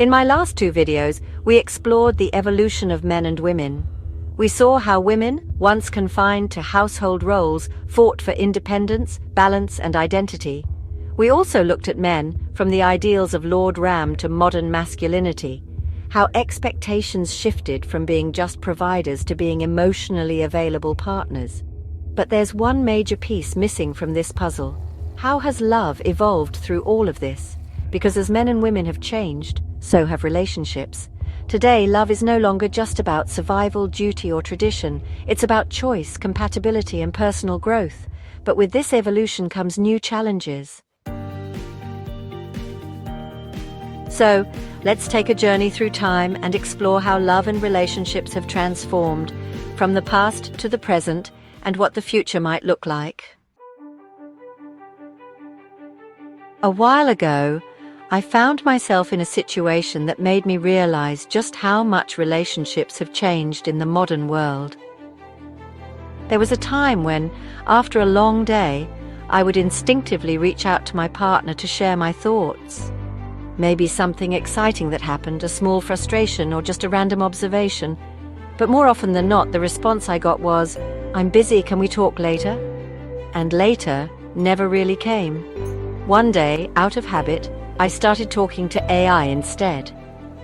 In my last two videos, we explored the evolution of men and women. We saw how women, once confined to household roles, fought for independence, balance, and identity. We also looked at men, from the ideals of Lord Ram to modern masculinity, how expectations shifted from being just providers to being emotionally available partners. But there's one major piece missing from this puzzle. How has love evolved through all of this? Because as men and women have changed, so have relationships. Today, love is no longer just about survival, duty, or tradition. It's about choice, compatibility, and personal growth. But with this evolution comes new challenges. So, let's take a journey through time and explore how love and relationships have transformed, from the past to the present, and what the future might look like. A while ago, I found myself in a situation that made me realize just how much relationships have changed in the modern world. There was a time when, after a long day, I would instinctively reach out to my partner to share my thoughts. Maybe something exciting that happened, a small frustration, or just a random observation. But more often than not, the response I got was, "I'm busy, can we talk later?" And later never really came. One day, out of habit, I started talking to AI instead.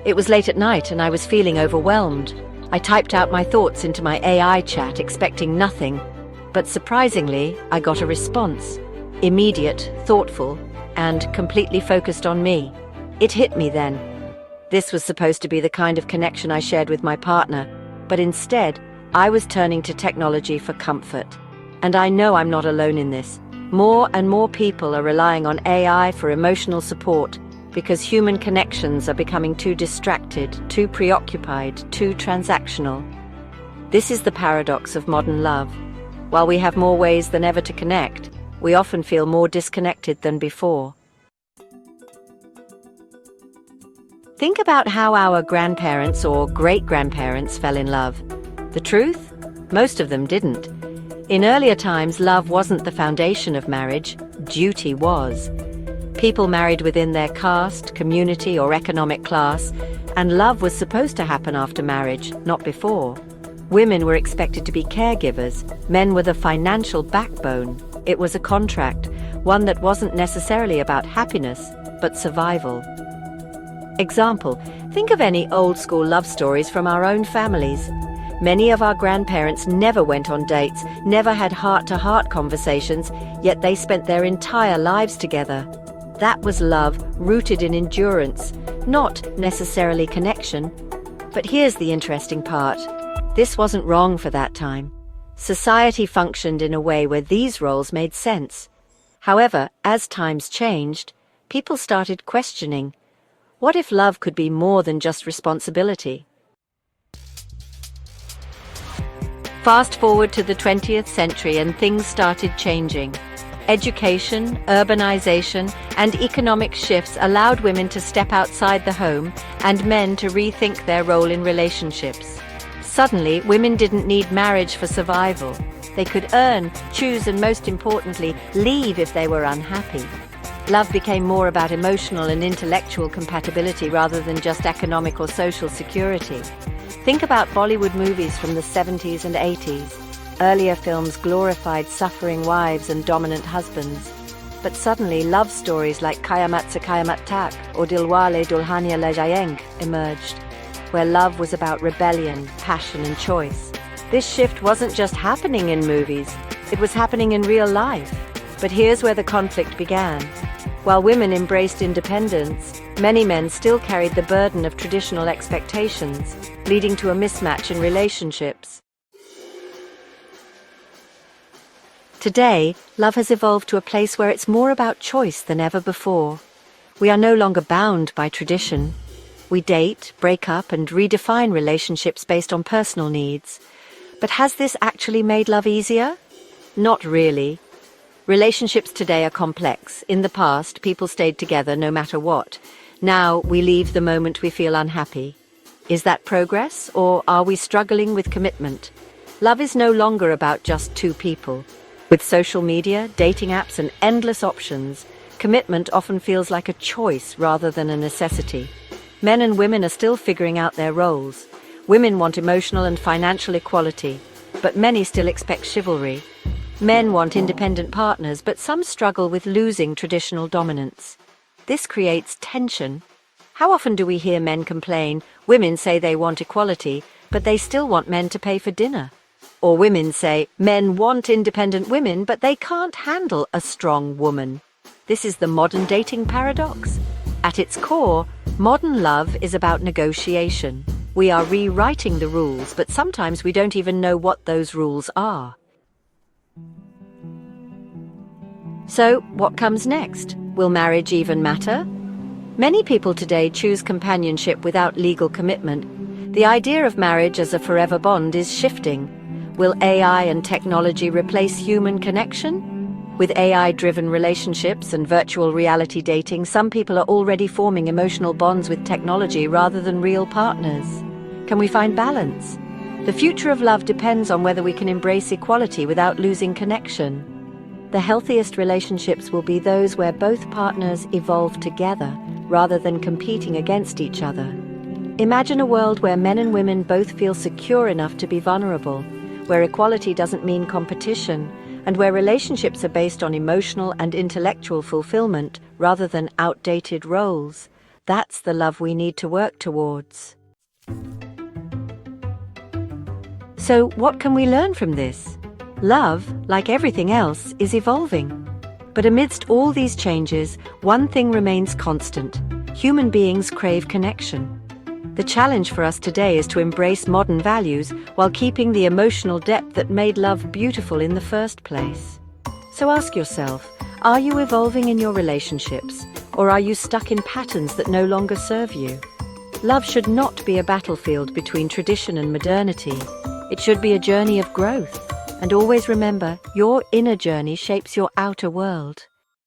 It was late at night and I was feeling overwhelmed. I typed out my thoughts into my AI chat, expecting nothing. But surprisingly, I got a response. Immediate, thoughtful, and completely focused on me. It hit me then. This was supposed to be the kind of connection I shared with my partner, but instead, I was turning to technology for comfort. And I know I'm not alone in this. More and more people are relying on AI for emotional support because human connections are becoming too distracted, too preoccupied, too transactional. This is the paradox of modern love. While we have more ways than ever to connect, we often feel more disconnected than before. Think about how our grandparents or great-grandparents fell in love. The truth? Most of them didn't. In earlier times, love wasn't the foundation of marriage, duty was. People married within their caste, community, or economic class, and love was supposed to happen after marriage, not before. Women were expected to be caregivers, men were the financial backbone. It was a contract, one that wasn't necessarily about happiness, but survival. Example, think of any old-school love stories from our own families. Many of our grandparents never went on dates, never had heart-to-heart conversations, yet they spent their entire lives together. That was love, rooted in endurance, not necessarily connection. But here's the interesting part. This wasn't wrong for that time. Society functioned in a way where these roles made sense. However, as times changed, people started questioning, what if love could be more than just responsibility? Fast forward to the 20th century and things started changing. Education, urbanization, and economic shifts allowed women to step outside the home and men to rethink their role in relationships. Suddenly, women didn't need marriage for survival. They could earn, choose, and most importantly, leave if they were unhappy. Love became more about emotional and intellectual compatibility rather than just economic or social security. Think about Bollywood movies from the 70s and 80s. Earlier films glorified suffering wives and dominant husbands. But suddenly, love stories like Kayamat Se Kayamat Tak or Dilwale Dulhania Le Jayenge emerged, where love was about rebellion, passion, and choice. This shift wasn't just happening in movies, it was happening in real life. But here's where the conflict began. While women embraced independence, many men still carried the burden of traditional expectations, leading to a mismatch in relationships. Today, love has evolved to a place where it's more about choice than ever before. We are no longer bound by tradition. We date, break up, and redefine relationships based on personal needs. But has this actually made love easier? Not really. Relationships today are complex. In the past, people stayed together no matter what. Now, we leave the moment we feel unhappy. Is that progress, or are we struggling with commitment? Love is no longer about just two people. With social media, dating apps, and endless options, commitment often feels like a choice rather than a necessity. Men and women are still figuring out their roles. Women want emotional and financial equality, but many still expect chivalry. Men want independent partners, but some struggle with losing traditional dominance. This creates tension. How often do we hear men complain, women say they want equality, but they still want men to pay for dinner? Or women say, men want independent women, but they can't handle a strong woman. This is the modern dating paradox. At its core, modern love is about negotiation. We are rewriting the rules, but sometimes we don't even know what those rules are. So, what comes next? Will marriage even matter? Many people today choose companionship without legal commitment. The idea of marriage as a forever bond is shifting. Will AI and technology replace human connection? With AI-driven relationships and virtual reality dating, some people are already forming emotional bonds with technology rather than real partners. Can we find balance? The future of love depends on whether we can embrace equality without losing connection. The healthiest relationships will be those where both partners evolve together rather than competing against each other. Imagine a world where men and women both feel secure enough to be vulnerable, where equality doesn't mean competition, and where relationships are based on emotional and intellectual fulfillment rather than outdated roles. That's the love we need to work towards. So, what can we learn from this? Love, like everything else, is evolving. But amidst all these changes, one thing remains constant. Human beings crave connection. The challenge for us today is to embrace modern values while keeping the emotional depth that made love beautiful in the first place. So ask yourself, are you evolving in your relationships, or are you stuck in patterns that no longer serve you? Love should not be a battlefield between tradition and modernity. It should be a journey of growth. And always remember, your inner journey shapes your outer world.